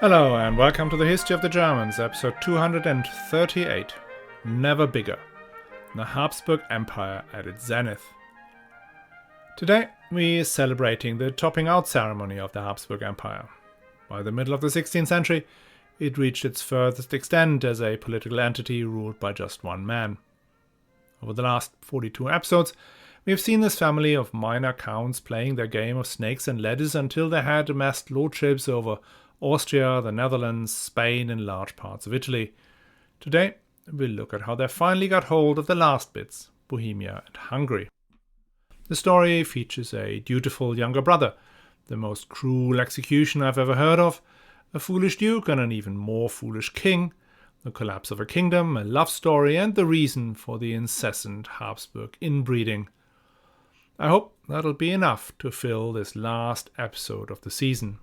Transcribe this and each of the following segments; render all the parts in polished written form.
Hello and welcome to the History of the Germans, episode 238, Never Bigger, the Habsburg Empire at its zenith. Today we are celebrating the topping out ceremony of the Habsburg Empire. By the middle of the 16th century, it reached its furthest extent as a political entity ruled by just one man. Over the last 42 episodes, we have seen this family of minor counts playing their game of snakes and ladders until they had amassed lordships over Austria, the Netherlands, Spain and large parts of Italy. Today we'll look at how they finally got hold of the last bits, Bohemia and Hungary. The story features a dutiful younger brother, the most cruel execution I've ever heard of, a foolish duke and an even more foolish king, the collapse of a kingdom, a love story and the reason for the incessant Habsburg inbreeding. I hope that'll be enough to fill this last episode of the season.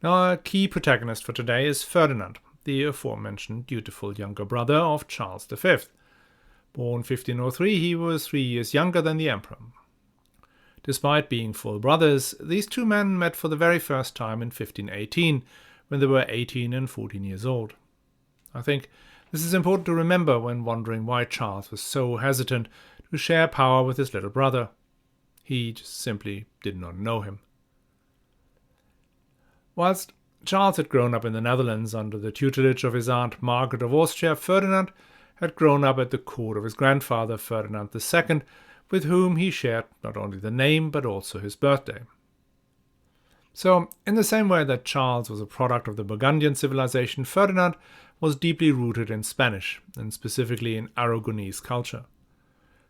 Now, our key protagonist for today is Ferdinand, the aforementioned dutiful younger brother of Charles V. Born 1503, he was 3 years younger than the emperor. Despite being full brothers, these two men met for the very first time in 1518, when they were 18 and 14 years old. I think this is important to remember when wondering why Charles was so hesitant to share power with his little brother. He just simply did not know him. Whilst Charles had grown up in the Netherlands under the tutelage of his aunt Margaret of Austria, Ferdinand had grown up at the court of his grandfather Ferdinand II, with whom he shared not only the name but also his birthday. So, in the same way that Charles was a product of the Burgundian civilization, Ferdinand was deeply rooted in Spanish, and specifically in Aragonese culture.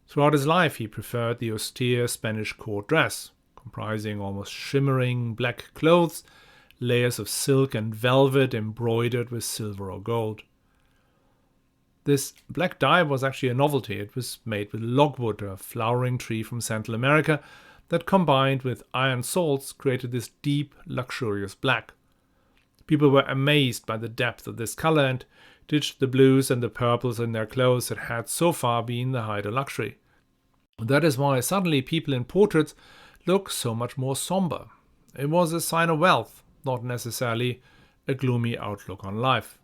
Throughout his life he preferred the austere Spanish court dress, comprising almost shimmering black clothes, layers of silk and velvet embroidered with silver or gold. This black dye was actually a novelty. It was made with logwood, a flowering tree from Central America, that combined with iron salts created this deep, luxurious black. People were amazed by the depth of this color and ditched the blues and the purples in their clothes that had so far been the height of luxury. That is why suddenly people in portraits look so much more somber. It was a sign of wealth, not necessarily a gloomy outlook on life.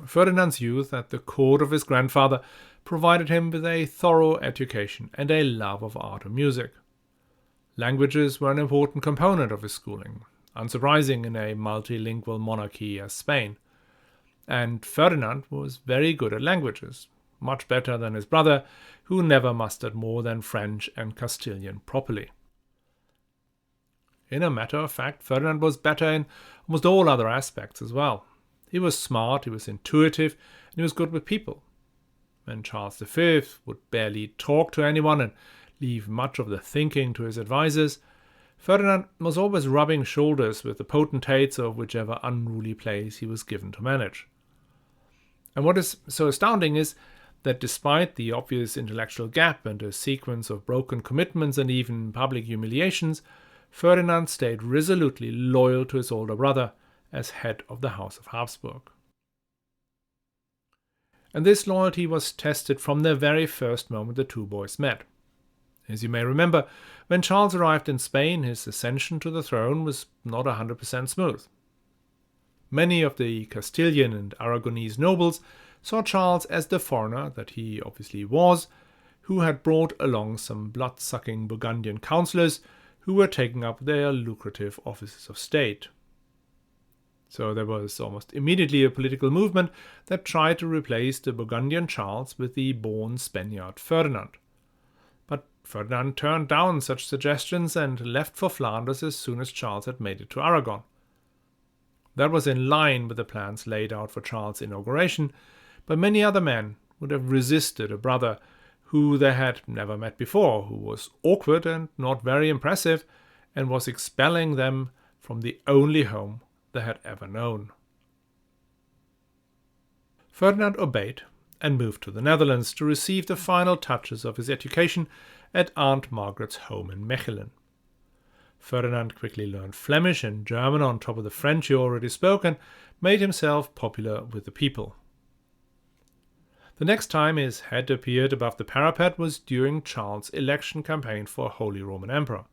Ferdinand's youth at the court of his grandfather provided him with a thorough education and a love of art and music. Languages were an important component of his schooling, unsurprising in a multilingual monarchy as Spain. And Ferdinand was very good at languages, much better than his brother, who never mastered more than French and Castilian properly. In a matter of fact, Ferdinand was better in almost all other aspects as well. He was smart, he was intuitive, and he was good with people. When Charles V would barely talk to anyone and leave much of the thinking to his advisors, Ferdinand was always rubbing shoulders with the potentates of whichever unruly place he was given to manage. And what is so astounding is that despite the obvious intellectual gap and a sequence of broken commitments and even public humiliations, Ferdinand stayed resolutely loyal to his older brother as head of the House of Habsburg. And this loyalty was tested from the very first moment the two boys met. As you may remember, when Charles arrived in Spain, his ascension to the throne was not 100% smooth. Many of the Castilian and Aragonese nobles saw Charles as the foreigner that he obviously was, who had brought along some blood-sucking Burgundian councillors who were taking up their lucrative offices of state. So there was almost immediately a political movement that tried to replace the Burgundian Charles with the born Spaniard Ferdinand. But Ferdinand turned down such suggestions and left for Flanders as soon as Charles had made it to Aragon. That was in line with the plans laid out for Charles' inauguration, but many other men would have resisted a brother who they had never met before, who was awkward and not very impressive, and was expelling them from the only home they had ever known. Ferdinand obeyed and moved to the Netherlands to receive the final touches of his education at Aunt Margaret's home in Mechelen. Ferdinand quickly learned Flemish and German on top of the French he already spoke and made himself popular with the people. The next time his head appeared above the parapet was during Charles' election campaign for Holy Roman Emperor.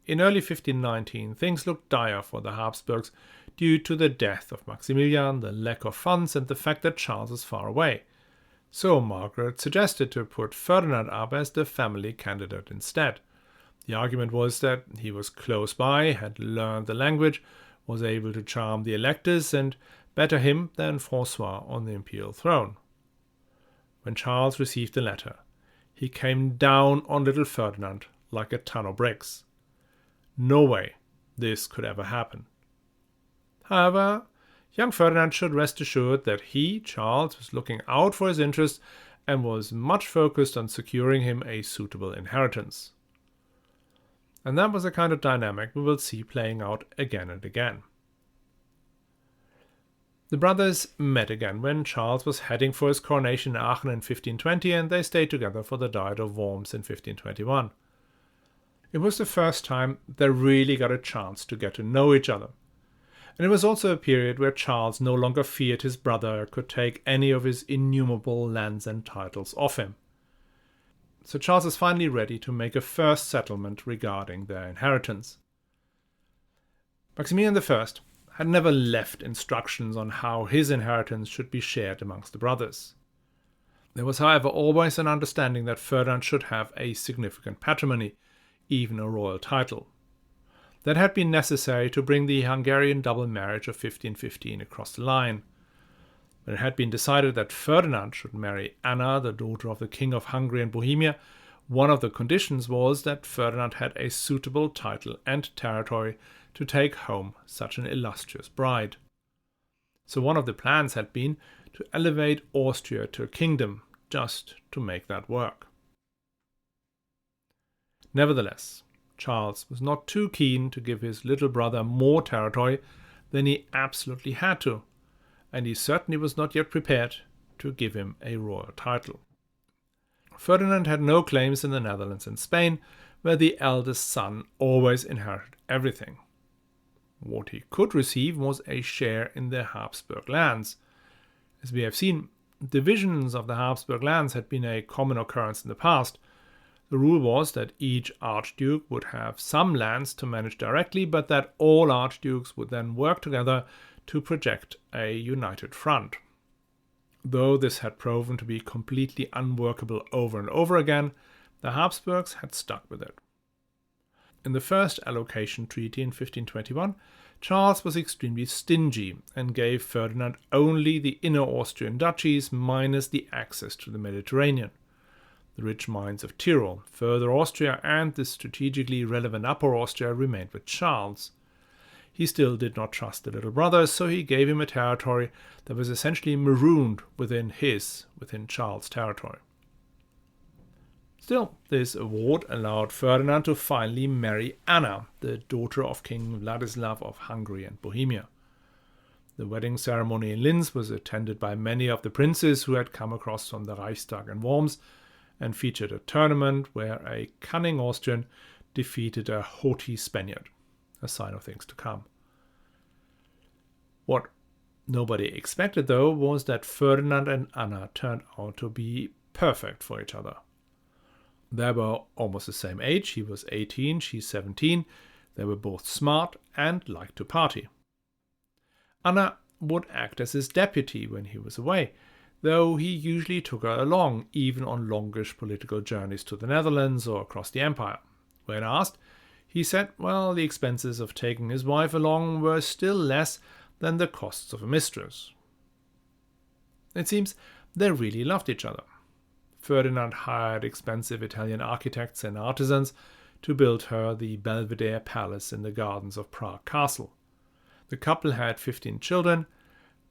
in early 1519 things looked dire for the Habsburgs due to the death of Maximilian, the lack of funds, and the fact that Charles was far away. So Margaret suggested to put Ferdinand up as the family candidate instead. The argument was that he was close by, had learned the language, was able to charm the electors, and better him than Francois on the imperial throne. When Charles received the letter, he came down on little Ferdinand like a ton of bricks. No way this could ever happen. However, young Ferdinand should rest assured that he, Charles, was looking out for his interests and was much focused on securing him a suitable inheritance. And that was a kind of dynamic we will see playing out again and again. The brothers met again when Charles was heading for his coronation in Aachen in 1520, and they stayed together for the Diet of Worms in 1521. It was the first time they really got a chance to get to know each other. And it was also a period where Charles no longer feared his brother could take any of his innumerable lands and titles off him. So Charles is finally ready to make a first settlement regarding their inheritance. Maximilian I had never left instructions on how his inheritance should be shared amongst the brothers. There was, however, always an understanding that Ferdinand should have a significant patrimony, even a royal title. That had been necessary to bring the Hungarian double marriage of 1515 across the line. When it had been decided that Ferdinand should marry Anna, the daughter of the King of Hungary and Bohemia, one of the conditions was that Ferdinand had a suitable title and territory to take home such an illustrious bride. So one of the plans had been to elevate Austria to a kingdom, just to make that work. Nevertheless, Charles was not too keen to give his little brother more territory than he absolutely had to, and he certainly was not yet prepared to give him a royal title. Ferdinand had no claims in the Netherlands and Spain, where the eldest son always inherited everything. What he could receive was a share in the Habsburg lands. As we have seen, divisions of the Habsburg lands had been a common occurrence in the past. The rule was that each archduke would have some lands to manage directly, but that all archdukes would then work together to project a united front. Though this had proven to be completely unworkable over and over again, the Habsburgs had stuck with it. In the first allocation treaty in 1521, Charles was extremely stingy and gave Ferdinand only the inner Austrian duchies minus the access to the Mediterranean. The rich mines of Tyrol, Further Austria, and the strategically relevant Upper Austria remained with Charles. He still did not trust the little brother, so he gave him a territory that was essentially marooned within Charles' territory. Still, this award allowed Ferdinand to finally marry Anna, the daughter of King Vladislav of Hungary and Bohemia. The wedding ceremony in Linz was attended by many of the princes who had come across from the Reichstag in Worms, and featured a tournament where a cunning Austrian defeated a haughty Spaniard, a sign of things to come. What nobody expected, though, was that Ferdinand and Anna turned out to be perfect for each other. They were almost the same age. He was 18, she 17. They were both smart and liked to party. Anna would act as his deputy when he was away, though he usually took her along, even on longish political journeys to the Netherlands or across the empire. When asked, he said, well, the expenses of taking his wife along were still less than the costs of a mistress. It seems they really loved each other. Ferdinand hired expensive Italian architects and artisans to build her the Belvedere Palace in the gardens of Prague Castle. The couple had 15 children,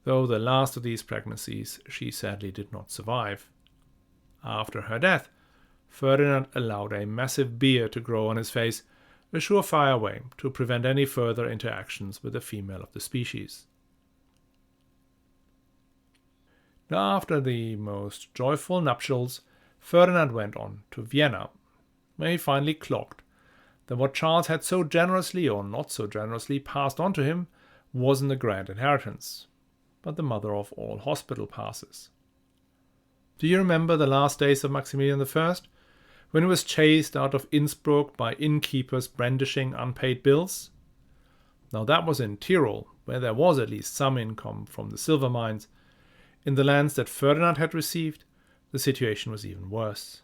though the last of these pregnancies she sadly did not survive. After her death, Ferdinand allowed a massive beard to grow on his face, a surefire way to prevent any further interactions with a female of the species. After the most joyful nuptials, Ferdinand went on to Vienna, where he finally clocked that what Charles had so generously or not so generously passed on to him wasn't a grand inheritance, but the mother of all hospital passes. Do you remember the last days of Maximilian I? when he was chased out of Innsbruck by innkeepers brandishing unpaid bills? Now that was in Tyrol, where there was at least some income from the silver mines. In the lands that Ferdinand had received, the situation was even worse.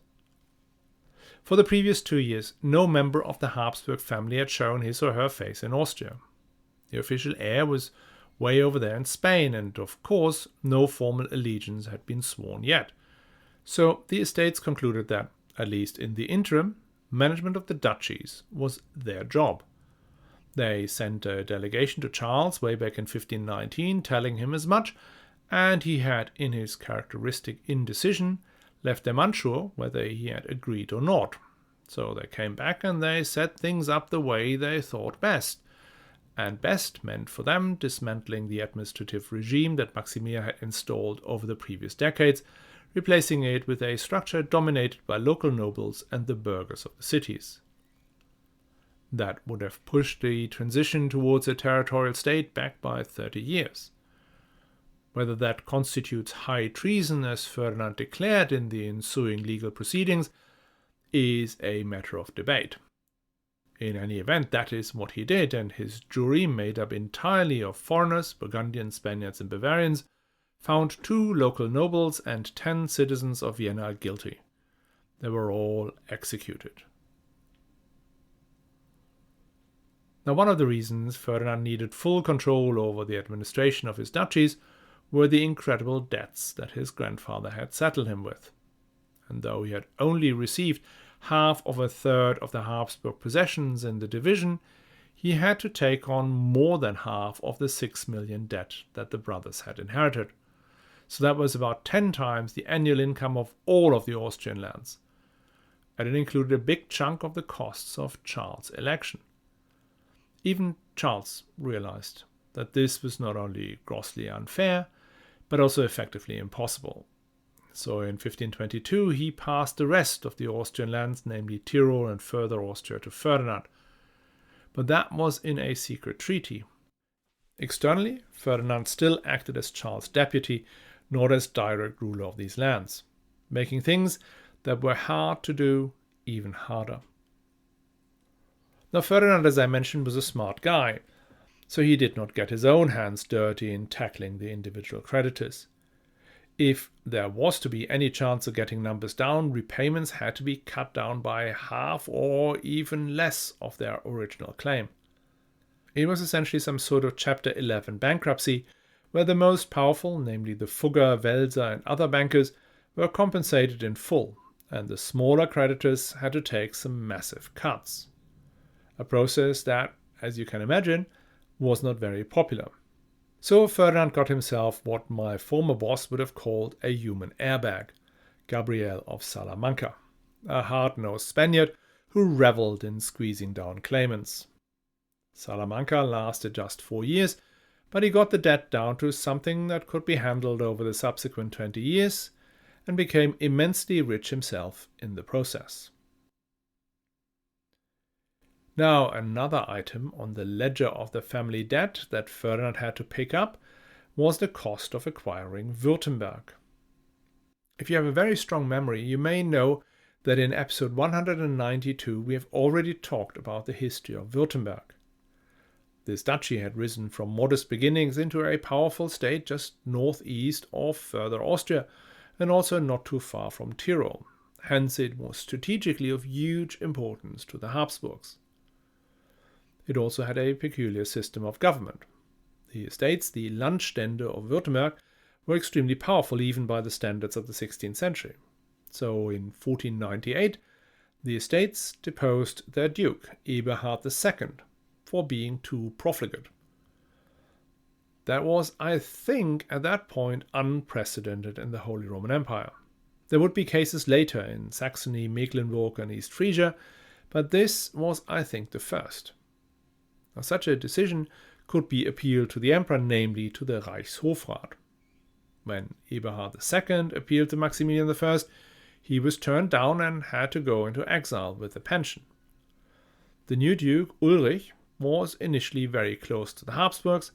For the previous 2 years, no member of the Habsburg family had shown his or her face in Austria. The official heir was way over there in Spain, and of course no formal allegiance had been sworn yet. So the estates concluded that, at least in the interim, management of the duchies was their job. They sent a delegation to Charles way back in 1519 telling him as much, and he had, in his characteristic indecision, left them unsure whether he had agreed or not. So they came back and they set things up the way they thought best. And best meant for them dismantling the administrative regime that Maximilian had installed over the previous decades, replacing it with a structure dominated by local nobles and the burghers of the cities. That would have pushed the transition towards a territorial state back by 30 years. Whether that constitutes high treason, as Ferdinand declared in the ensuing legal proceedings, is a matter of debate. In any event, that is what he did, and his jury, made up entirely of foreigners, Burgundians, Spaniards, and Bavarians, found 2 local nobles and 10 citizens of Vienna guilty. They were all executed. Now, one of the reasons Ferdinand needed full control over the administration of his duchies were the incredible debts that his grandfather had saddled him with. And though he had only received half of a third of the Habsburg possessions in the division, he had to take on more than half of the 6 million debt that the brothers had inherited. So that was about 10 times the annual income of all of the Austrian lands. And it included a big chunk of the costs of Charles' election. Even Charles realized that this was not only grossly unfair, but also effectively impossible. So in 1522 he passed the rest of the Austrian lands, namely Tyrol and further Austria, to Ferdinand. But that was in a secret treaty. Externally, Ferdinand still acted as Charles' deputy, not as direct ruler of these lands, making things that were hard to do even harder. Now Ferdinand, as I mentioned, was a smart guy, so he did not get his own hands dirty in tackling the individual creditors. If there was to be any chance of getting numbers down, repayments had to be cut down by half or even less of their original claim. It was essentially some sort of Chapter 11 bankruptcy, where the most powerful, namely the Fugger, Welser and other bankers, were compensated in full, and the smaller creditors had to take some massive cuts. A process that, as you can imagine, was not very popular. So Ferdinand got himself what my former boss would have called a human airbag, Gabriel of Salamanca, a hard-nosed Spaniard who reveled in squeezing down claimants. Salamanca lasted just 4 years, but he got the debt down to something that could be handled over the subsequent 20 years and became immensely rich himself in the process. Now, another item on the ledger of the family debt that Ferdinand had to pick up was the cost of acquiring Wuerttemberg. If you have a very strong memory, you may know that in episode 192 we have already talked about the history of Wuerttemberg. This duchy had risen from modest beginnings into a powerful state just northeast of further Austria, and also not too far from Tyrol. Hence it was strategically of huge importance to the Habsburgs. It also had a peculiar system of government. The estates, the Landstände of Württemberg, were extremely powerful even by the standards of the 16th century. So in 1498, the estates deposed their duke, Eberhard II, for being too profligate. That was, I think, at that point unprecedented in the Holy Roman Empire. There would be cases later in Saxony, Mecklenburg and East Frisia, but this was, I think, the first. Now, such a decision could be appealed to the emperor, namely to the Reichshofrat. When Eberhard II appealed to Maximilian I, he was turned down and had to go into exile with a pension. The new Duke, Ulrich, was initially very close to the Habsburgs,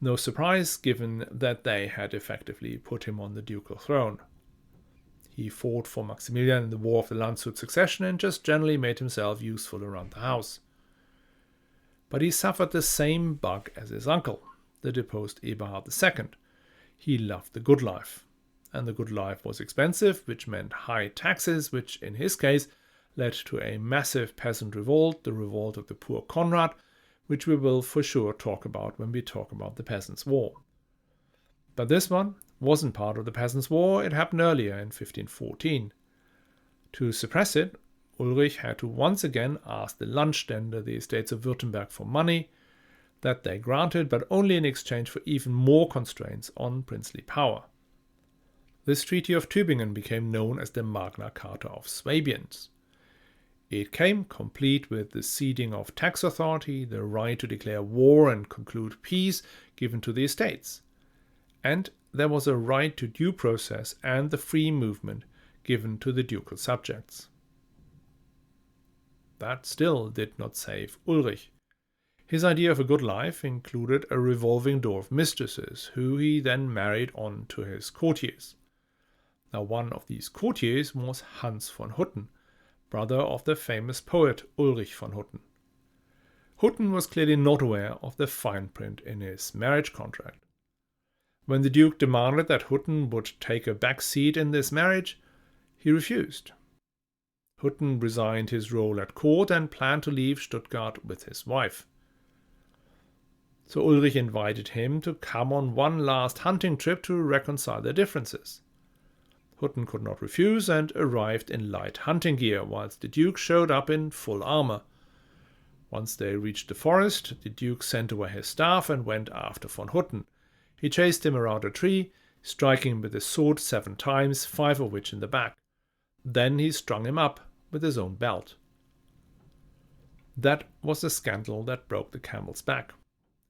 no surprise given that they had effectively put him on the ducal throne. He fought for Maximilian in the War of the Landshut Succession and just generally made himself useful around the house. But he suffered the same bug as his uncle, the deposed Eberhard II. He loved the good life. And the good life was expensive, which meant high taxes, which in his case led to a massive peasant revolt, the revolt of the poor Conrad, which we will for sure talk about when we talk about the Peasants' War. But this one wasn't part of the Peasants' War, it happened earlier in 1514. To suppress it, Ulrich had to once again ask the Landstände, the estates of Württemberg, for money that they granted, but only in exchange for even more constraints on princely power. This Treaty of Tübingen became known as the Magna Carta of Swabians. It came complete with the ceding of tax authority, the right to declare war and conclude peace given to the estates. And there was a right to due process and the free movement given to the ducal subjects. That still did not save Ulrich. His idea of a good life included a revolving door of mistresses, who he then married on to his courtiers. Now, one of these courtiers was Hans von Hutten, brother of the famous poet Ulrich von Hutten. Hutten was clearly not aware of the fine print in his marriage contract. When the Duke demanded that Hutten would take a back seat in this marriage, he refused. Hutten resigned his role at court and planned to leave Stuttgart with his wife. So Ulrich invited him to come on one last hunting trip to reconcile their differences. Hutten could not refuse and arrived in light hunting gear, whilst the Duke showed up in full armor. Once they reached the forest, the Duke sent away his staff and went after von Hutten. He chased him around a tree, striking him with his sword 7 times, 5 of which in the back. Then he strung him up with his own belt. That was the scandal that broke the camel's back.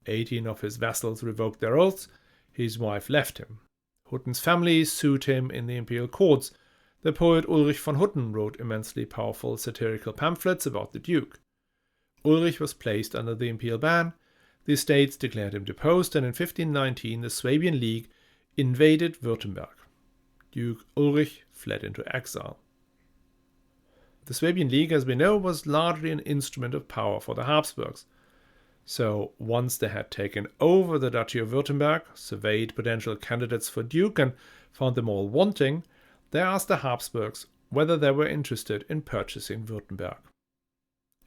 18 of his vassals revoked their oaths. His wife left him. Hutten's family sued him in the imperial courts. The poet Ulrich von Hutten wrote immensely powerful satirical pamphlets about the Duke. Ulrich was placed under the imperial ban. The estates declared him deposed, and in 1519 the Swabian League invaded Württemberg. Duke Ulrich fled into exile. The Swabian League, as we know, was largely an instrument of power for the Habsburgs. So once they had taken over the Duchy of Württemberg, surveyed potential candidates for duke and found them all wanting, they asked the Habsburgs whether they were interested in purchasing Württemberg.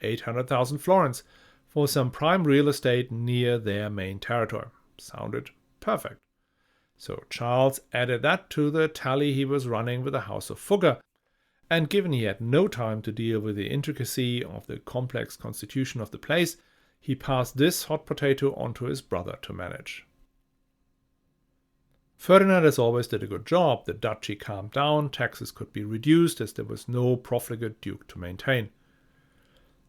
800,000 florins for some prime real estate near their main territory. Sounded perfect. So Charles added that to the tally he was running with the House of Fugger, and given he had no time to deal with the intricacy of the complex constitution of the place, he passed this hot potato on to his brother to manage. Ferdinand, as always, did a good job. The duchy calmed down, taxes could be reduced as there was no profligate duke to maintain.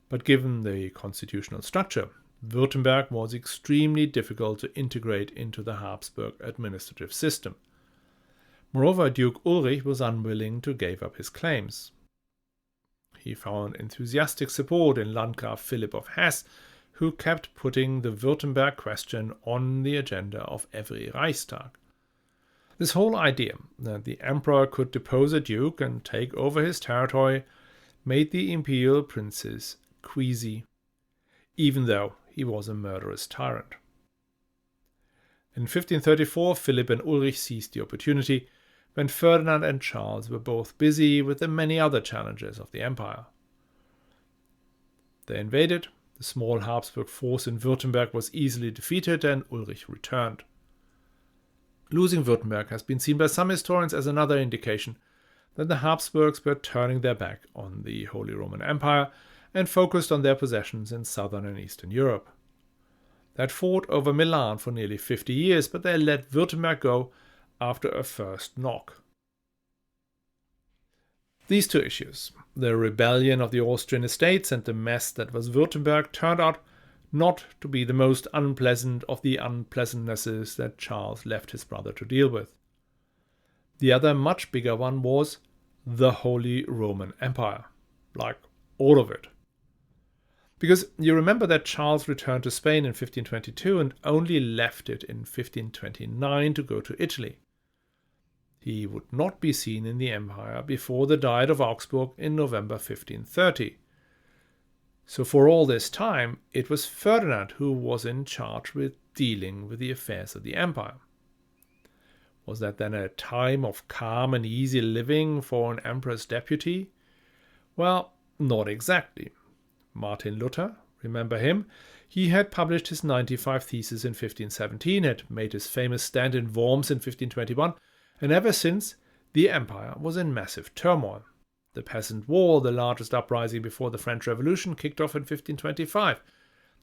But given the constitutional structure, Württemberg was extremely difficult to integrate into the Habsburg administrative system. Moreover, Duke Ulrich was unwilling to give up his claims. He found enthusiastic support in Landgraf Philipp of Hesse, who kept putting the Württemberg question on the agenda of every Reichstag. This whole idea that the emperor could depose a duke and take over his territory made the imperial princes queasy, even though he was a murderous tyrant. In 1534, Philip and Ulrich seized the opportunity when Ferdinand and Charles were both busy with the many other challenges of the empire. They invaded. The small Habsburg force in Württemberg was easily defeated and Ulrich returned. Losing Württemberg has been seen by some historians as another indication that the Habsburgs were turning their back on the Holy Roman Empire and focused on their possessions in southern and eastern Europe. They had fought over Milan for nearly 50 years, but they let Württemberg go after a first knock. These two issues, the rebellion of the Austrian estates and the mess that was Württemberg, turned out not to be the most unpleasant of the unpleasantnesses that Charles left his brother to deal with. The other much bigger one was the Holy Roman Empire, like all of it. Because you remember that Charles returned to Spain in 1522 and only left it in 1529 to go to Italy. He would not be seen in the empire before the Diet of Augsburg in November 1530. So for all this time, it was Ferdinand who was in charge with dealing with the affairs of the empire. Was that then a time of calm and easy living for an emperor's deputy? Well, not exactly. Martin Luther, remember him? He had published his 95 Theses in 1517, had made his famous stand in Worms in 1521, and ever since, the empire was in massive turmoil. The Peasant War, the largest uprising before the French Revolution, kicked off in 1525.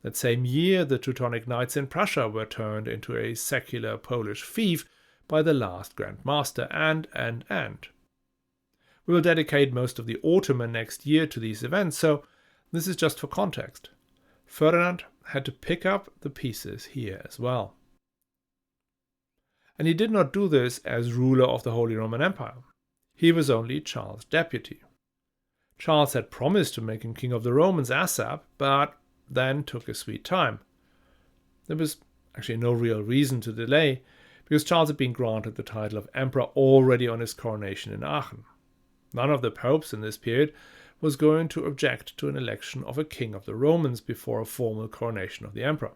That same year, the Teutonic Knights in Prussia were turned into a secular Polish fief by the last Grand Master, and. We will dedicate most of the autumn next year to these events, so this is just for context. Ferdinand had to pick up the pieces here as well. And he did not do this as ruler of the Holy Roman Empire. He was only Charles' deputy. Charles had promised to make him king of the Romans ASAP, but then took his sweet time. There was actually no real reason to delay, because Charles had been granted the title of emperor already on his coronation in Aachen. None of the popes in this period was going to object to an election of a king of the Romans before a formal coronation of the emperor,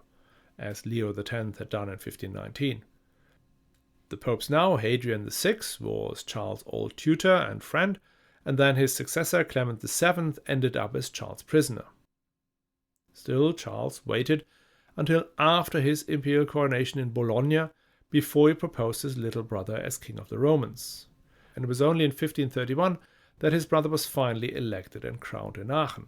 as Leo X had done in 1519. The popes now, Hadrian VI, was Charles' old tutor and friend, and then his successor, Clement VII, ended up as Charles' prisoner. Still, Charles waited until after his imperial coronation in Bologna before he proposed his little brother as king of the Romans. And it was only in 1531 that his brother was finally elected and crowned in Aachen.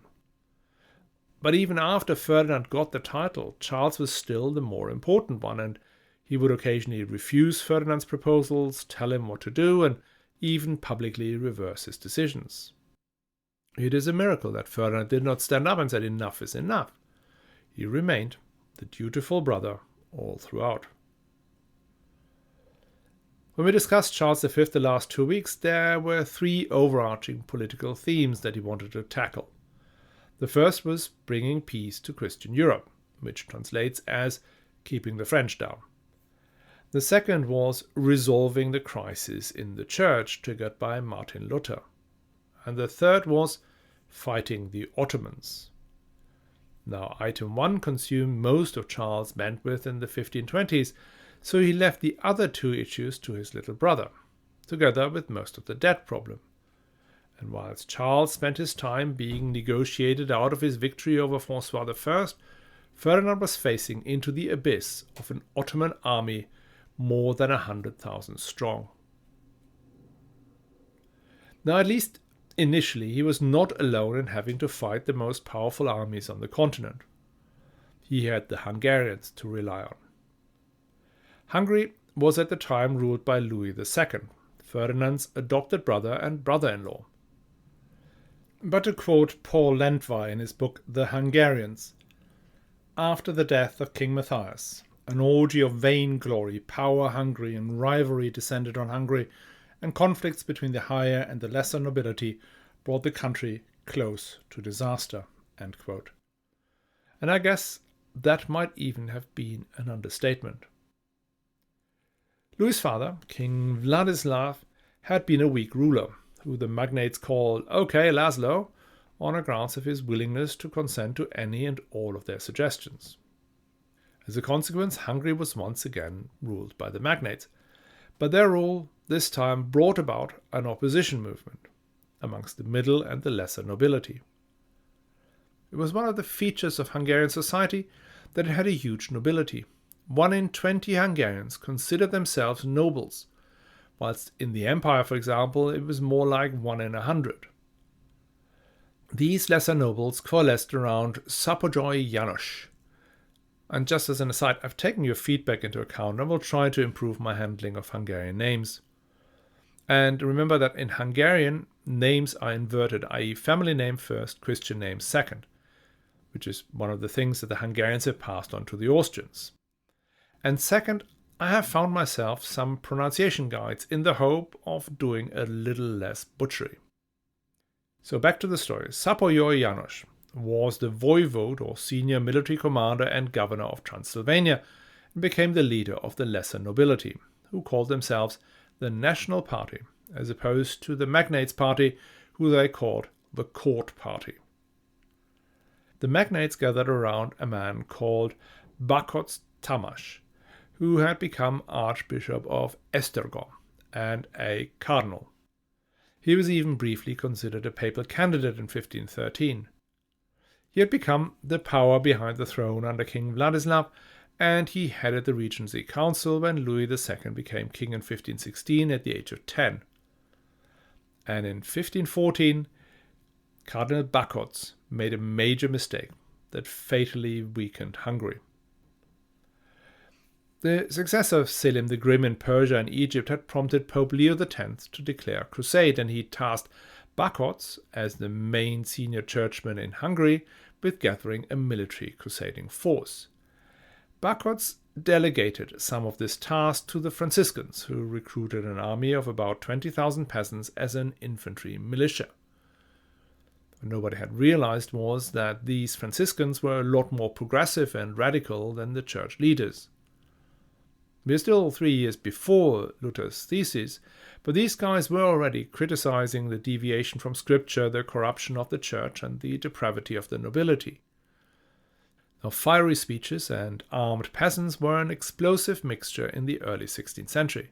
But even after Ferdinand got the title, Charles was still the more important one, and he would occasionally refuse Ferdinand's proposals, tell him what to do, and even publicly reverse his decisions. It is a miracle that Ferdinand did not stand up and said enough is enough. He remained the dutiful brother all throughout. When we discussed Charles V the last 2 weeks, there were 3 overarching political themes that he wanted to tackle. The first was bringing peace to Christian Europe, which translates as keeping the French down. The second was resolving the crisis in the church triggered by Martin Luther. And the third was fighting the Ottomans. Now, item 1 consumed most of Charles' bandwidth in the 1520s, so he left the other 2 issues to his little brother, together with most of the debt problem. And whilst Charles spent his time being negotiated out of his victory over Francois I, Ferdinand was facing into the abyss of an Ottoman army more than 100,000 strong. Now, at least initially, he was not alone in having to fight the most powerful armies on the continent. He had the Hungarians to rely on. Hungary was at the time ruled by Louis II, Ferdinand's adopted brother and brother-in-law. But to quote Paul Lentwey in his book The Hungarians, after the death of King Matthias, an orgy of vainglory, power-hungry and rivalry descended on Hungary, and conflicts between the higher and the lesser nobility brought the country close to disaster. End quote. And I guess that might even have been an understatement. Louis' father, King Vladislav, had been a weak ruler, who the magnates called "Okay, Laszlo," on the grounds of his willingness to consent to any and all of their suggestions. As a consequence, Hungary was once again ruled by the magnates, but their rule this time brought about an opposition movement amongst the middle and the lesser nobility. It was one of the features of Hungarian society that it had a huge nobility. 1 in 20 Hungarians considered themselves nobles, whilst in the empire, for example, it was more like 1 in 100. These lesser nobles coalesced around Szabolcsy János. And just as an aside, I've taken your feedback into account and will try to improve my handling of Hungarian names. And remember that in Hungarian, names are inverted, i.e. family name first, Christian name second, which is one of the things that the Hungarians have passed on to the Austrians. And second, I have found myself some pronunciation guides in the hope of doing a little less butchery. So back to the story. Szabolcsy János was the voivode or senior military commander and governor of Transylvania and became the leader of the lesser nobility, who called themselves the national party, as opposed to the magnates' party, who they called the court party. The magnates gathered around a man called Bakotz Tamash, who had become Archbishop of Esztergom and a cardinal. He was even briefly considered a papal candidate in 1513. He had become the power behind the throne under King Vladislav, and he headed the Regency Council when Louis II became king in 1516 at the age of 10. And in 1514, Cardinal Bakotz made a major mistake that fatally weakened Hungary. The success of Selim the Grim in Persia and Egypt had prompted Pope Leo X to declare a crusade, and he tasked Bakotz, as the main senior churchman in Hungary, with gathering a military crusading force. Bakotz delegated some of this task to the Franciscans, who recruited an army of about 20,000 peasants as an infantry militia. What nobody had realized was that these Franciscans were a lot more progressive and radical than the church leaders. We are still 3 years before Luther's thesis, but these guys were already criticizing the deviation from Scripture, the corruption of the church, and the depravity of the nobility. Now, fiery speeches and armed peasants were an explosive mixture in the early 16th century.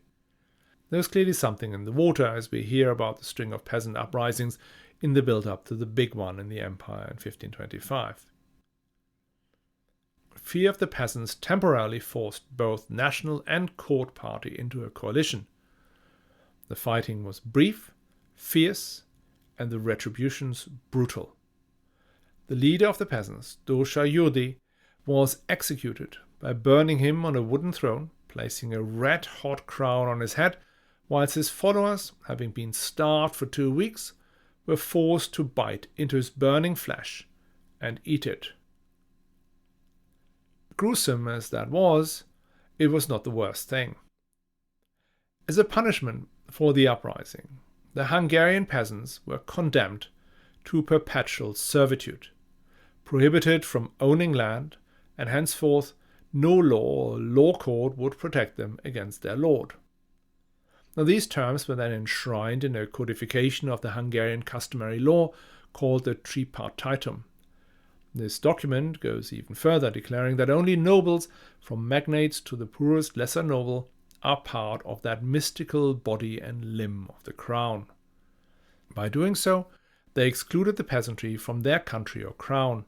There was clearly something in the water, as we hear about the string of peasant uprisings in the build-up to the big one in the empire in 1525. Fear of the peasants temporarily forced both national and court party into a coalition. The fighting was brief, fierce, and the retributions brutal. The leader of the peasants, Dosha Yurdi, was executed by burning him on a wooden throne, placing a red-hot crown on his head, whilst his followers, having been starved for 2 weeks, were forced to bite into his burning flesh and eat it. Gruesome as that was, it was not the worst thing. As a punishment for the uprising, the Hungarian peasants were condemned to perpetual servitude, prohibited from owning land, and henceforth no law or law court would protect them against their lord. Now, these terms were then enshrined in a codification of the Hungarian customary law called the Tripartitum. This document goes even further, declaring that only nobles, from magnates to the poorest lesser noble, are part of that mystical body and limb of the crown. By doing so, they excluded the peasantry from their country or crown.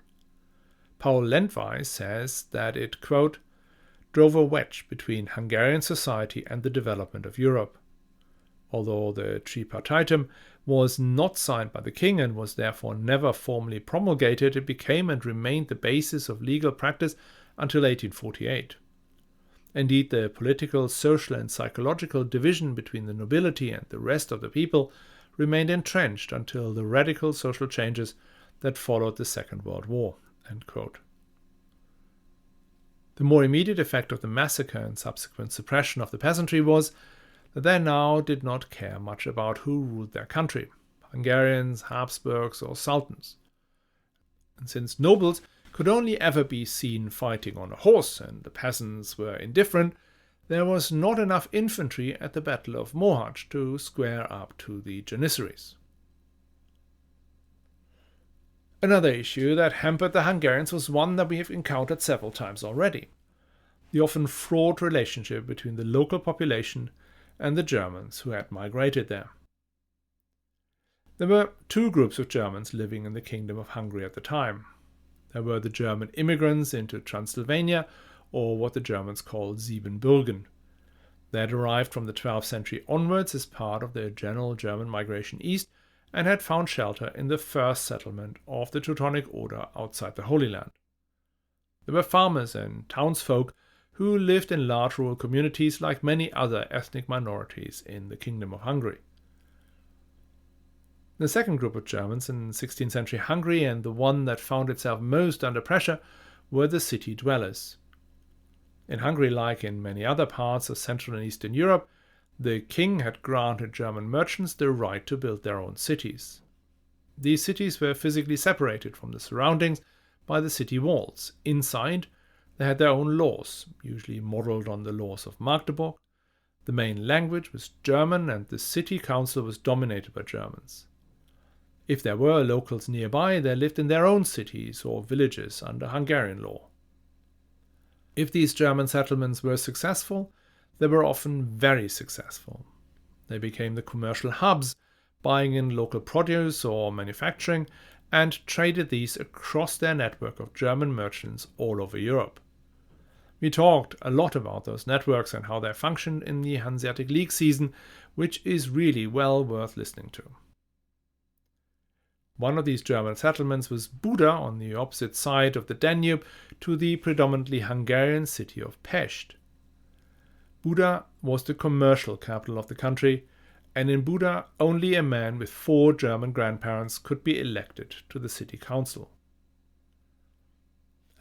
Paul Lendwey says that it, quote, drove a wedge between Hungarian society and the development of Europe. Although the Tripartitum was not signed by the king and was therefore never formally promulgated, it became and remained the basis of legal practice until 1848. Indeed, the political, social, and psychological division between the nobility and the rest of the people remained entrenched until the radical social changes that followed the Second World War. End quote. The more immediate effect of the massacre and subsequent suppression of the peasantry was that they now did not care much about who ruled their country, Hungarians, Habsburgs, or Sultans. And since nobles could only ever be seen fighting on a horse and the peasants were indifferent, there was not enough infantry at the Battle of Mohacs to square up to the Janissaries. Another issue that hampered the Hungarians was one that we have encountered several times already: the often fraught relationship between the local population and the Germans who had migrated there. There were two groups of Germans living in the Kingdom of Hungary at the time. There were the German immigrants into Transylvania, or what the Germans called Siebenbürgen. They had arrived from the 12th century onwards as part of the general German migration east and had found shelter in the first settlement of the Teutonic Order outside the Holy Land. They were farmers and townsfolk who lived in large rural communities like many other ethnic minorities in the Kingdom of Hungary. The second group of Germans in 16th century Hungary, and the one that found itself most under pressure, were the city dwellers. In Hungary, like in many other parts of Central and Eastern Europe, the king had granted German merchants the right to build their own cities. These cities were physically separated from the surroundings by the city walls. Inside, they had their own laws, usually modeled on the laws of Magdeburg. The main language was German, and the city council was dominated by Germans. If there were locals nearby, they lived in their own cities or villages under Hungarian law. If these German settlements were successful, they were often very successful. They became the commercial hubs, buying in local produce or manufacturing, and traded these across their network of German merchants all over Europe. We talked a lot about those networks and how they functioned in the Hanseatic League season, which is really well worth listening to. One of these German settlements was Buda, on the opposite side of the Danube to the predominantly Hungarian city of Pest. Buda was the commercial capital of the country, and in Buda only a man with 4 German grandparents could be elected to the city council.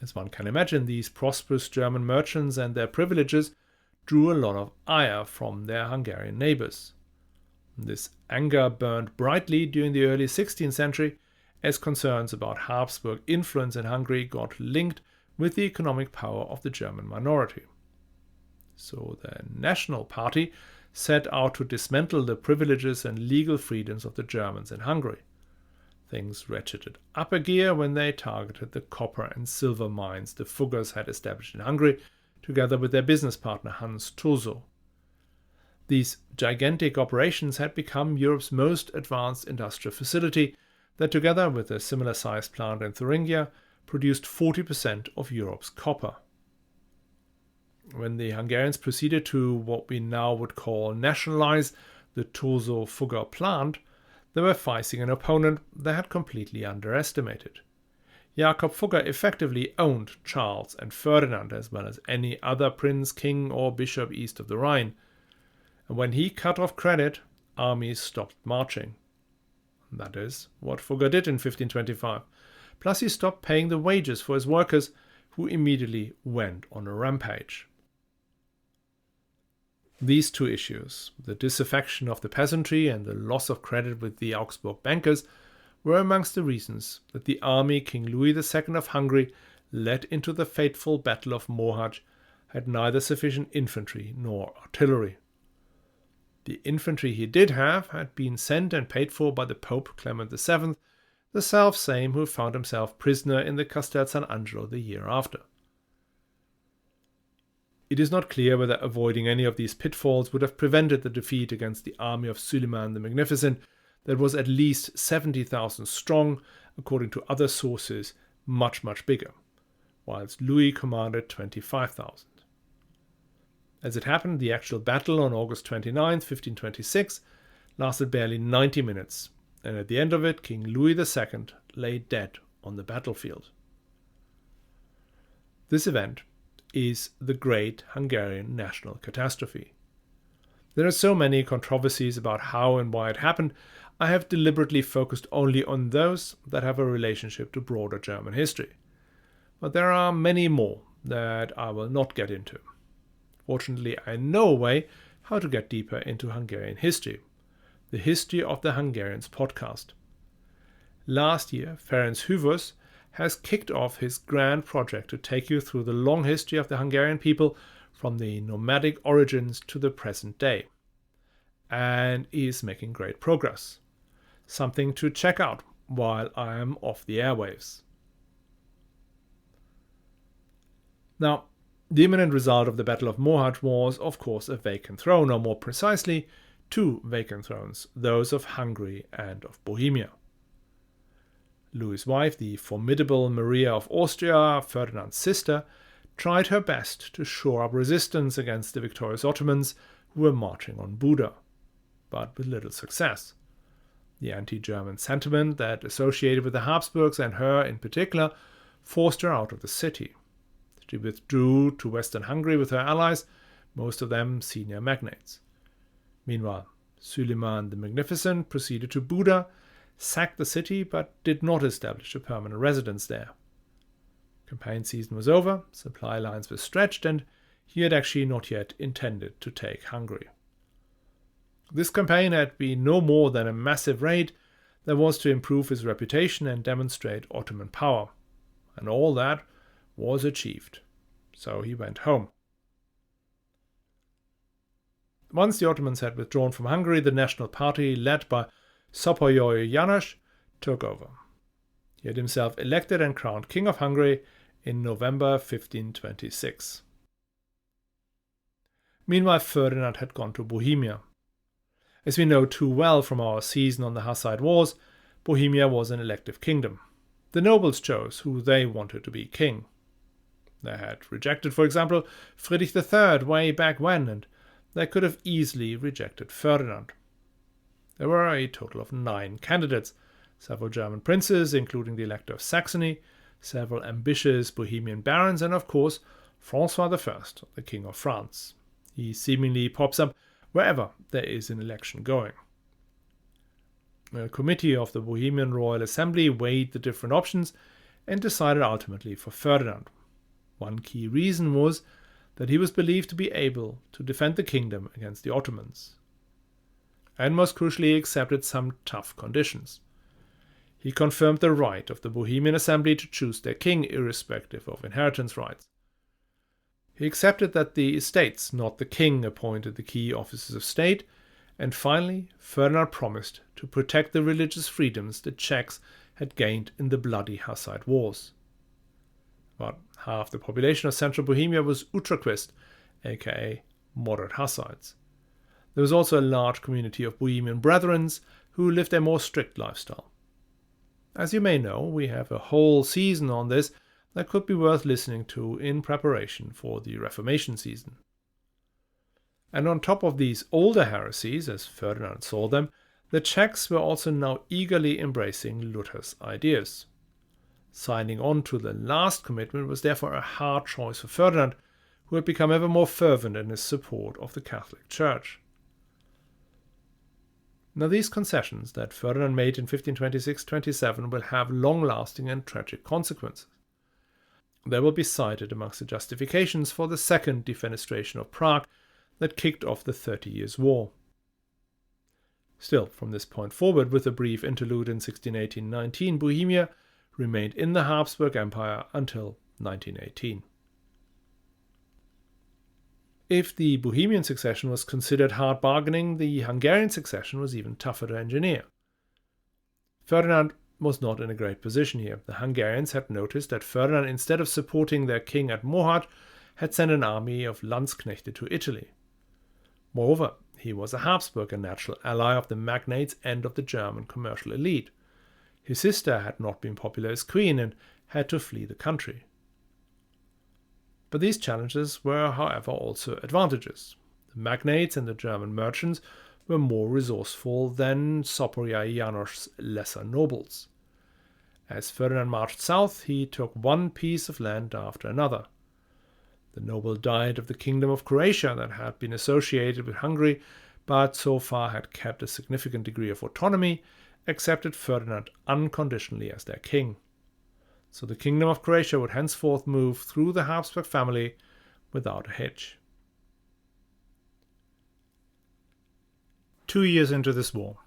As one can imagine, these prosperous German merchants and their privileges drew a lot of ire from their Hungarian neighbors. This anger burned brightly during the early 16th century as concerns about Habsburg influence in Hungary got linked with the economic power of the German minority. So the National Party set out to dismantle the privileges and legal freedoms of the Germans in Hungary. Things ratcheted up a gear when they targeted the copper and silver mines the Fuggers had established in Hungary, together with their business partner Hans Thurzo. These gigantic operations had become Europe's most advanced industrial facility that, together with a similar-sized plant in Thuringia, produced 40% of Europe's copper. When the Hungarians proceeded to what we now would call nationalize the Thurzo-Fugger plant, they were facing an opponent they had completely underestimated. Jakob Fugger effectively owned Charles and Ferdinand as well as any other prince, king or bishop east of the Rhine. And when he cut off credit, armies stopped marching. That is what Fugger did in 1525. Plus he stopped paying the wages for his workers, who immediately went on a rampage. These two issues, the disaffection of the peasantry and the loss of credit with the Augsburg bankers, were amongst the reasons that the army King Louis II of Hungary led into the fateful Battle of Mohács had neither sufficient infantry nor artillery. The infantry he did have had been sent and paid for by the Pope Clement VII, the self-same who found himself prisoner in the Castel San Angelo the year after. It is not clear whether avoiding any of these pitfalls would have prevented the defeat against the army of Suleiman the Magnificent that was at least 70,000 strong, according to other sources much, much bigger, whilst Louis commanded 25,000. As it happened, the actual battle on August 29, 1526, lasted barely 90 minutes, and at the end of it, King Louis II lay dead on the battlefield. This event is the Great Hungarian National Catastrophe. There are so many controversies about how and why it happened, I have deliberately focused only on those that have a relationship to broader German history. But there are many more that I will not get into. Fortunately, I know a way how to get deeper into Hungarian history. The History of the Hungarians podcast. Last year, Ferenc Hűvös has kicked off his grand project to take you through the long history of the Hungarian people from the nomadic origins to the present day. And he is making great progress. Something to check out while I am off the airwaves. Now, the imminent result of the Battle of Mohács was, of course, a vacant throne, or more precisely, 2 vacant thrones, those of Hungary and of Bohemia. Louis's wife, the formidable Maria of Austria, Ferdinand's sister, tried her best to shore up resistance against the victorious Ottomans who were marching on Buda, but with little success. The anti-German sentiment that associated with the Habsburgs, and her in particular, forced her out of the city. She withdrew to western Hungary with her allies, most of them senior magnates. Meanwhile, Suleiman the Magnificent proceeded to Buda, sacked the city, but did not establish a permanent residence there. Campaign season was over, supply lines were stretched, and he had actually not yet intended to take Hungary. This campaign had been no more than a massive raid that was to improve his reputation and demonstrate Ottoman power, and all that was achieved. So he went home. Once the Ottomans had withdrawn from Hungary, the National Party, led by Szapolyi János, took over. He had himself elected and crowned King of Hungary in November 1526. Meanwhile, Ferdinand had gone to Bohemia. As we know too well from our season on the Hussite Wars, Bohemia was an elective kingdom. The nobles chose who they wanted to be king. They had rejected, for example, Friedrich III way back when, and they could have easily rejected Ferdinand. There were a total of 9 candidates, several German princes, including the Elector of Saxony, several ambitious Bohemian barons, and of course François I, the King of France. He seemingly pops up wherever there is an election going. A committee of the Bohemian Royal Assembly weighed the different options and decided ultimately for Ferdinand. One key reason was that he was believed to be able to defend the kingdom against the Ottomans. And most crucially, he accepted some tough conditions. He confirmed the right of the Bohemian Assembly to choose their king irrespective of inheritance rights. He accepted that the estates, not the king, appointed the key offices of state, and finally Ferdinand promised to protect the religious freedoms the Czechs had gained in the bloody Hussite Wars. About half the population of central Bohemia was Utraquist, aka moderate Hussites. There was also a large community of Bohemian Brethrens who lived a more strict lifestyle. As you may know, we have a whole season on this that could be worth listening to in preparation for the Reformation season. And on top of these older heresies, as Ferdinand saw them, the Czechs were also now eagerly embracing Luther's ideas. Signing on to the last commitment was therefore a hard choice for Ferdinand, who had become ever more fervent in his support of the Catholic Church. Now these concessions that Ferdinand made in 1526-27 will have long-lasting and tragic consequences. They will be cited amongst the justifications for the second defenestration of Prague that kicked off the 30 Years' War. Still, from this point forward, with a brief interlude in 1618-19, Bohemia remained in the Habsburg Empire until 1918. If the Bohemian succession was considered hard bargaining, the Hungarian succession was even tougher to engineer. Ferdinand was not in a great position here. The Hungarians had noticed that Ferdinand, instead of supporting their king at Mohács, had sent an army of Landsknechte to Italy. Moreover, he was a Habsburg, a natural ally of the magnates and of the German commercial elite. His sister had not been popular as queen and had to flee the country. But these challenges were, however, also advantages. The magnates and the German merchants were more resourceful than Szapolyi János's lesser nobles. As Ferdinand marched south, he took one piece of land after another. The noble diet of the Kingdom of Croatia that had been associated with Hungary, but so far had kept a significant degree of autonomy, accepted Ferdinand unconditionally as their king. So the Kingdom of Croatia would henceforth move through the Habsburg family without a hitch. 2 years into this war,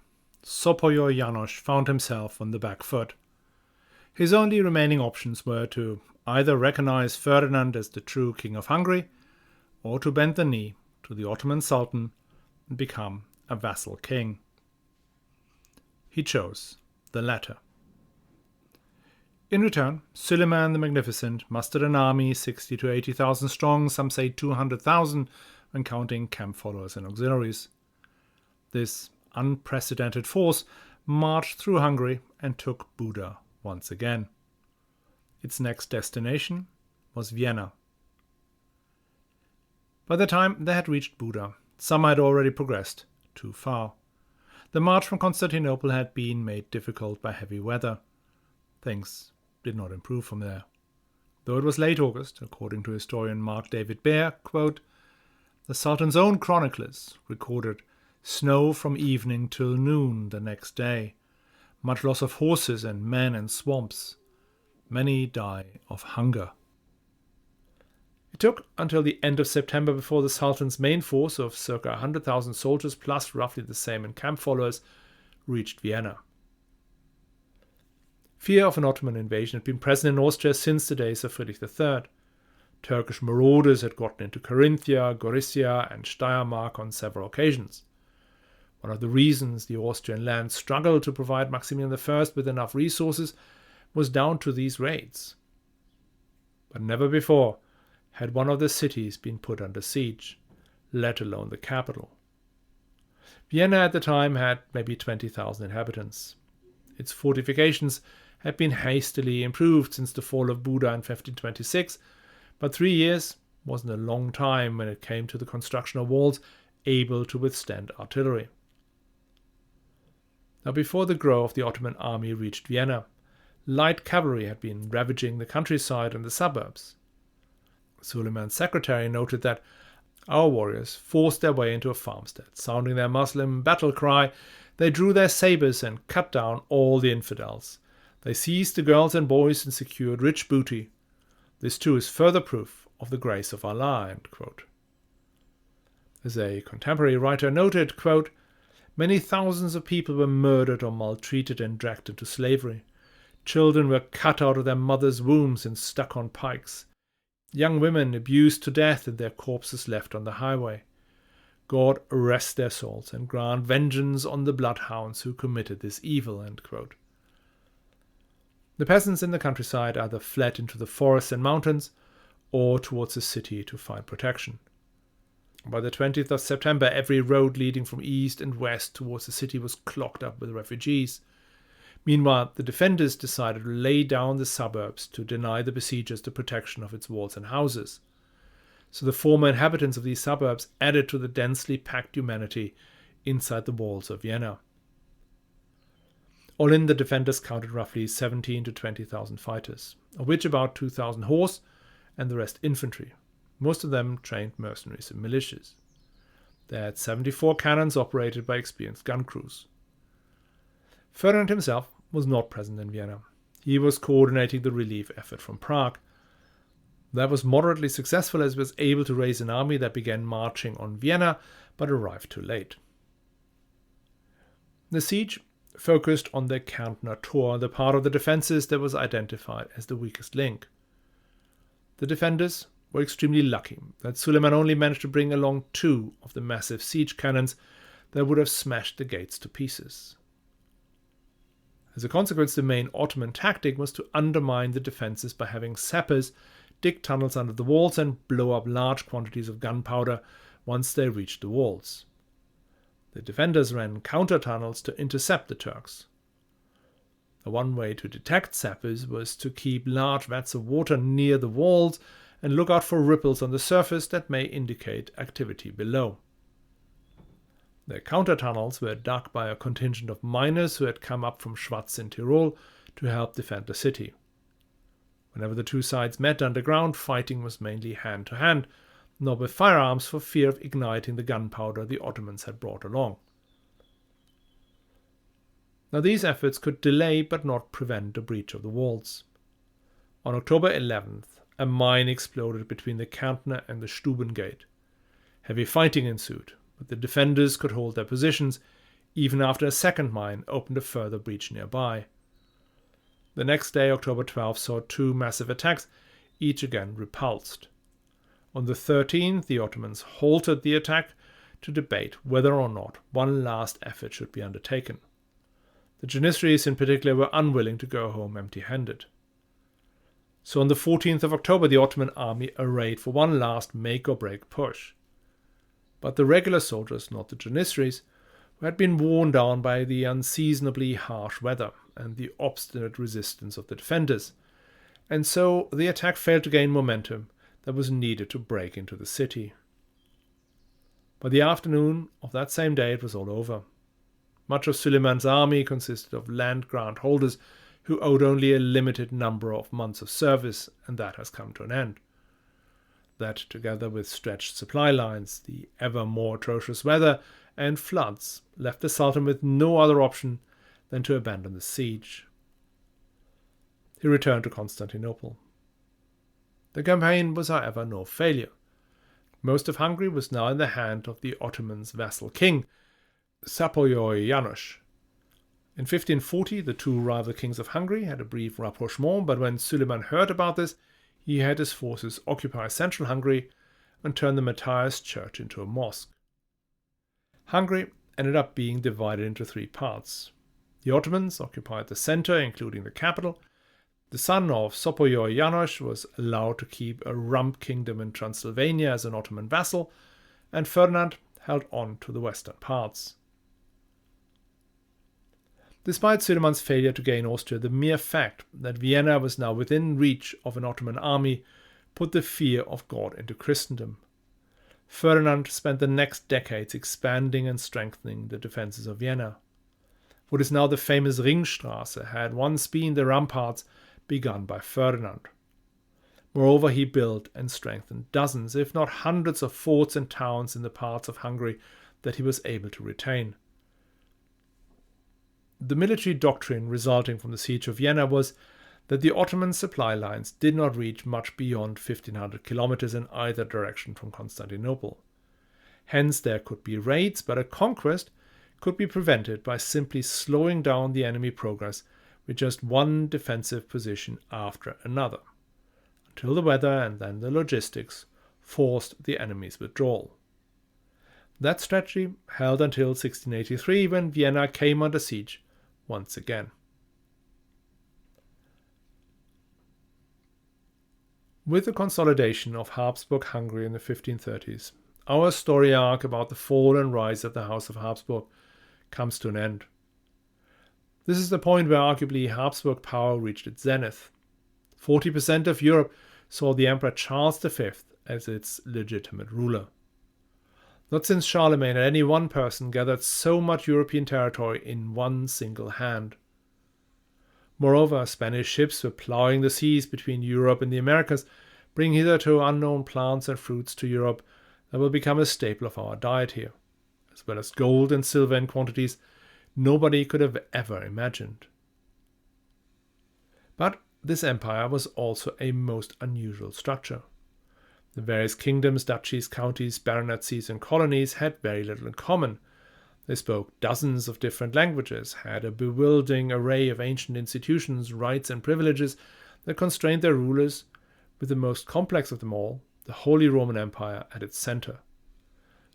Szapolyi János found himself on the back foot. His only remaining options were to either recognize Ferdinand as the true King of Hungary, or to bend the knee to the Ottoman Sultan and become a vassal king. He chose the latter. In return, Suleiman the Magnificent mustered an army 60,000 to 80,000 strong, some say 200,000 when counting camp followers and auxiliaries. This unprecedented force marched through Hungary and took Buda once again. Its next destination was Vienna. By the time they had reached Buda, some had already progressed too far. The march from Constantinople had been made difficult by heavy weather. Things did not improve from there. Though it was late August, according to historian Mark David Baer, quote, the Sultan's own chroniclers recorded snow from evening till noon the next day, much loss of horses and men and swamps. Many die of hunger. It took until the end of September before the Sultan's main force of circa 100,000 soldiers plus roughly the same in camp followers reached Vienna. Fear of an Ottoman invasion had been present in Austria since the days of Friedrich III. Turkish marauders had gotten into Carinthia, Gorizia, and Steiermark on several occasions. One of the reasons the Austrian land struggled to provide Maximilian I with enough resources was down to these raids. But never before had one of the cities been put under siege, let alone the capital. Vienna at the time had maybe 20,000 inhabitants. Its fortifications had been hastily improved since the fall of Buda in 1526, but 3 years wasn't a long time when it came to the construction of walls able to withstand artillery. Now, before the growth of the Ottoman army reached Vienna, light cavalry had been ravaging the countryside and the suburbs. Suleiman's secretary noted that our warriors forced their way into a farmstead. Sounding their Muslim battle cry, they drew their sabres and cut down all the infidels. They seized the girls and boys and secured rich booty. This too is further proof of the grace of Allah. End quote. As a contemporary writer noted, quote, many thousands of people were murdered or maltreated and dragged into slavery. Children were cut out of their mothers' wombs and stuck on pikes. Young women abused to death and their corpses left on the highway. God arrest their souls and grant vengeance on the bloodhounds who committed this evil. End quote. The peasants in the countryside either fled into the forests and mountains or towards the city to find protection. By the 20th of September, every road leading from east and west towards the city was clogged up with refugees. Meanwhile, the defenders decided to lay down the suburbs to deny the besiegers the protection of its walls and houses. So the former inhabitants of these suburbs added to the densely packed humanity inside the walls of Vienna. All in, the defenders counted roughly 17,000 to 20,000 fighters, of which about 2,000 horse and the rest infantry, most of them trained mercenaries and militias. They had 74 cannons operated by experienced gun crews. Ferdinand himself was not present in Vienna. He was coordinating the relief effort from Prague. That was moderately successful as he was able to raise an army that began marching on Vienna but arrived too late. The siege focused on the Kärntner Tor, the part of the defences that was identified as the weakest link. The defenders were extremely lucky that Suleiman only managed to bring along 2 of the massive siege cannons that would have smashed the gates to pieces. As a consequence, the main Ottoman tactic was to undermine the defences by having sappers dig tunnels under the walls and blow up large quantities of gunpowder once they reached the walls. The defenders ran counter-tunnels to intercept the Turks. One way to detect sappers was to keep large vats of water near the walls and look out for ripples on the surface that may indicate activity below. The counter-tunnels were dug by a contingent of miners who had come up from Schwaz in Tyrol to help defend the city. Whenever the two sides met underground, fighting was mainly hand-to-hand, not with firearms for fear of igniting the gunpowder the Ottomans had brought along. Now these efforts could delay but not prevent a breach of the walls. On October 11th, a mine exploded between the Kärntner and the Stubengate. Heavy fighting ensued, but the defenders could hold their positions even after a second mine opened a further breach nearby. The next day, October 12th, saw 2 massive attacks, each again repulsed. On the 13th, the Ottomans halted the attack to debate whether or not one last effort should be undertaken. The Janissaries in particular were unwilling to go home empty-handed. So on the 14th of October, the Ottoman army arrayed for one last make-or-break push. But the regular soldiers, not the Janissaries, who had been worn down by the unseasonably harsh weather and the obstinate resistance of the defenders, and so the attack failed to gain momentum that was needed to break into the city. By the afternoon of that same day, it was all over. Much of Suleiman's army consisted of land grant holders who owed only a limited number of months of service, and that has come to an end. That, together with stretched supply lines, the ever more atrocious weather, and floods, left the Sultan with no other option than to abandon the siege. He returned to Constantinople. The campaign was, however, no failure. Most of Hungary was now in the hand of the Ottomans' vassal king, Szapolyi János. In 1540, the 2 rival kings of Hungary had a brief rapprochement, but when Suleiman heard about this, he had his forces occupy central Hungary and turn the Matthias church into a mosque. Hungary ended up being divided into three parts. The Ottomans occupied the center, including the capital. The son of Sopoyor János was allowed to keep a rump kingdom in Transylvania as an Ottoman vassal, and Ferdinand held on to the western parts. Despite Suleiman's failure to gain Austria, the mere fact that Vienna was now within reach of an Ottoman army put the fear of God into Christendom. Ferdinand spent the next decades expanding and strengthening the defenses of Vienna. What is now the famous Ringstraße had once been the ramparts begun by Ferdinand. Moreover, he built and strengthened dozens, if not hundreds, of forts and towns in the parts of Hungary that he was able to retain. The military doctrine resulting from the siege of Vienna was that the Ottoman supply lines did not reach much beyond 1,500 kilometers in either direction from Constantinople. Hence there could be raids, but a conquest could be prevented by simply slowing down the enemy progress with just one defensive position after another, until the weather and then the logistics forced the enemy's withdrawal. That strategy held until 1683, when Vienna came under siege once again. With the consolidation of Habsburg Hungary in the 1530s, our story arc about the fall and rise of the House of Habsburg comes to an end. This is the point where arguably Habsburg power reached its zenith. 40% of Europe saw the Emperor Charles V as its legitimate ruler. Not since Charlemagne had any one person gathered so much European territory in one single hand. Moreover, Spanish ships were ploughing the seas between Europe and the Americas, bringing hitherto unknown plants and fruits to Europe that will become a staple of our diet here, as well as gold and silver in quantities nobody could have ever imagined. But this empire was also a most unusual structure. The various kingdoms, duchies, counties, baronetcies, and colonies had very little in common. They spoke dozens of different languages, had a bewildering array of ancient institutions, rights, and privileges that constrained their rulers, with the most complex of them all, the Holy Roman Empire, at its center.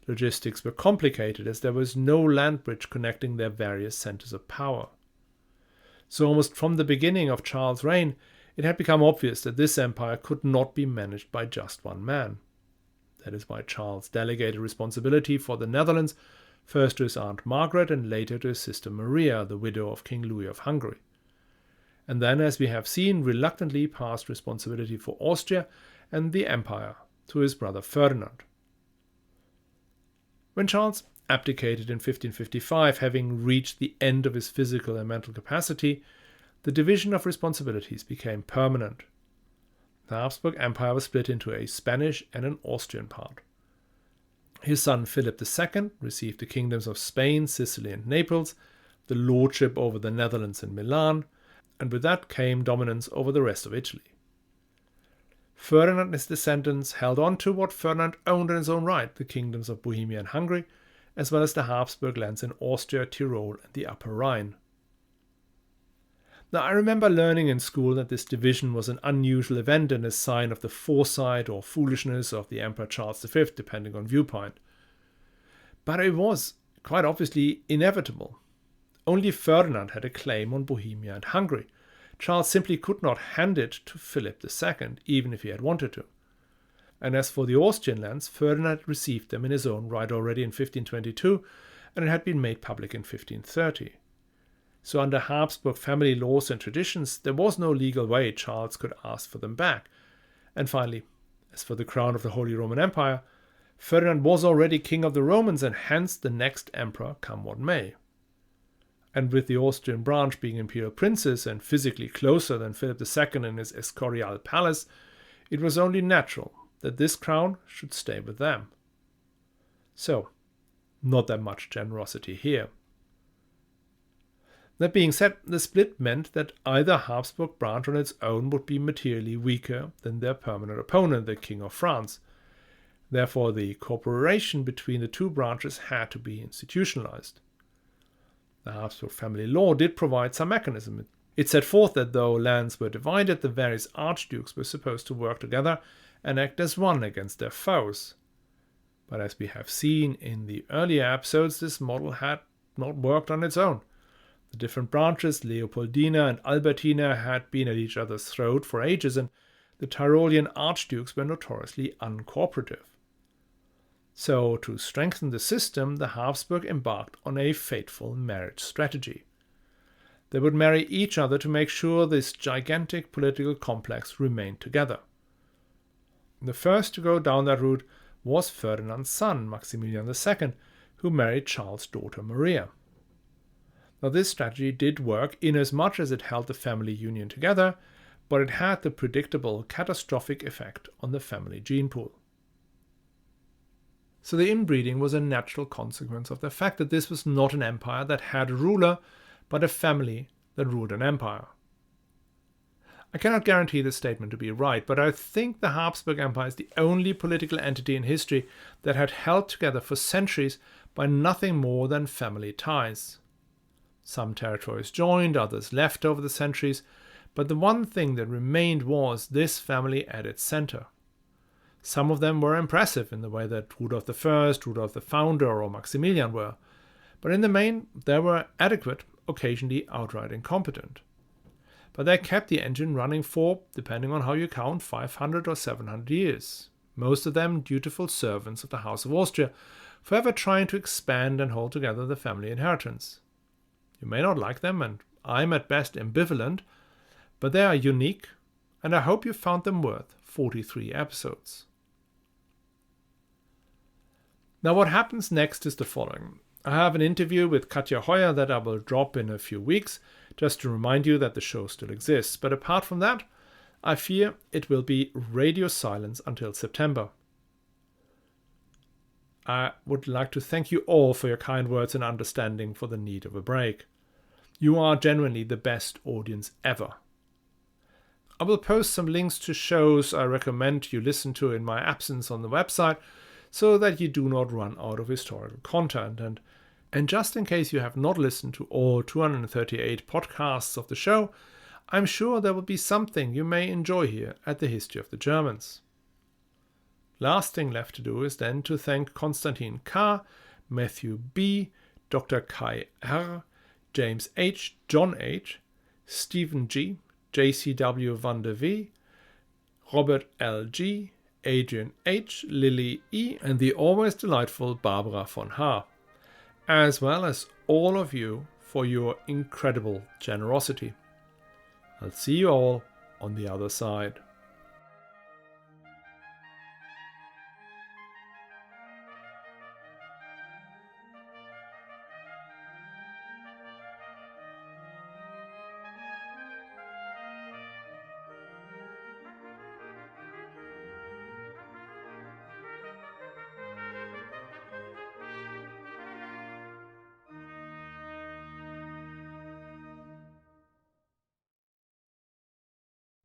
Logistics were complicated as there was no land bridge connecting their various centers of power. So almost from the beginning of Charles' reign, it had become obvious that this empire could not be managed by just one man. That is why Charles delegated responsibility for the Netherlands first to his aunt Margaret and later to his sister Maria, the widow of King Louis of Hungary. And then, as we have seen, reluctantly passed responsibility for Austria and the empire to his brother Ferdinand. When Charles abdicated in 1555, having reached the end of his physical and mental capacity, the division of responsibilities became permanent. The Habsburg Empire was split into a Spanish and an Austrian part. His son Philip II received the kingdoms of Spain, Sicily, and Naples, the lordship over the Netherlands and Milan, and with that came dominance over the rest of Italy. Ferdinand and his descendants held on to what Ferdinand owned in his own right, the kingdoms of Bohemia and Hungary, as well as the Habsburg lands in Austria, Tyrol, and the Upper Rhine. Now, I remember learning in school that this division was an unusual event and a sign of the foresight or foolishness of the Emperor Charles V, depending on viewpoint. But it was, quite obviously, inevitable. Only Ferdinand had a claim on Bohemia and Hungary. Charles simply could not hand it to Philip II, even if he had wanted to. And as for the Austrian lands, Ferdinand received them in his own right already in 1522, and it had been made public in 1530. So under Habsburg family laws and traditions, there was no legal way Charles could ask for them back. And finally, as for the crown of the Holy Roman Empire, Ferdinand was already king of the Romans and hence the next emperor, come what may. And with the Austrian branch being imperial princes and physically closer than Philip II in his Escorial palace, it was only natural that this crown should stay with them. So, not that much generosity here. That being said, the split meant that either Habsburg branch on its own would be materially weaker than their permanent opponent, the King of France. Therefore, the cooperation between the two branches had to be institutionalized. The Habsburg family law did provide some mechanism. It set forth that though lands were divided, the various archdukes were supposed to work together and act as one against their foes. But as we have seen in the earlier episodes, this model had not worked on its own. The different branches, Leopoldina and Albertina, had been at each other's throat for ages, and the Tyrolean archdukes were notoriously uncooperative. So, to strengthen the system, the Habsburg embarked on a fateful marriage strategy. They would marry each other to make sure this gigantic political complex remained together. The first to go down that route was Ferdinand's son, Maximilian II, who married Charles' daughter Maria. Now, this strategy did work inasmuch as it held the family union together, but it had the predictable catastrophic effect on the family gene pool. So the inbreeding was a natural consequence of the fact that this was not an empire that had a ruler, but a family that ruled an empire. I cannot guarantee this statement to be right, but I think the Habsburg Empire is the only political entity in history that had held together for centuries by nothing more than family ties. Some territories joined, others left over the centuries, but the one thing that remained was this family at its center. Some of them were impressive in the way that Rudolf I, Rudolf the Founder, or Maximilian were, but in the main they were adequate, occasionally outright incompetent. But they kept the engine running for, depending on how you count, 500 or 700 years, most of them dutiful servants of the House of Austria, forever trying to expand and hold together the family inheritance. You may not like them, and I'm at best ambivalent, but they are unique, and I hope you found them worth 43 episodes. Now what happens next is the following. I have an interview with Katja Heuer that I will drop in a few weeks, just to remind you that the show still exists. But apart from that, I fear it will be radio silence until September. I would like to thank you all for your kind words and understanding for the need of a break. You are genuinely the best audience ever. I will post some links to shows I recommend you listen to in my absence on the website, so that you do not run out of historical content. And just in case you have not listened to all 238 podcasts of the show, I'm sure there will be something you may enjoy here at the History of the Germans. Last thing left to do is then to thank Konstantin K., Matthew B., Dr. Kai R., James H., John H., Stephen G., JCW van der V., Robert L. G., Adrian H., Lily E., and the always delightful Barbara von H., as well as all of you for your incredible generosity. I'll see you all on the other side.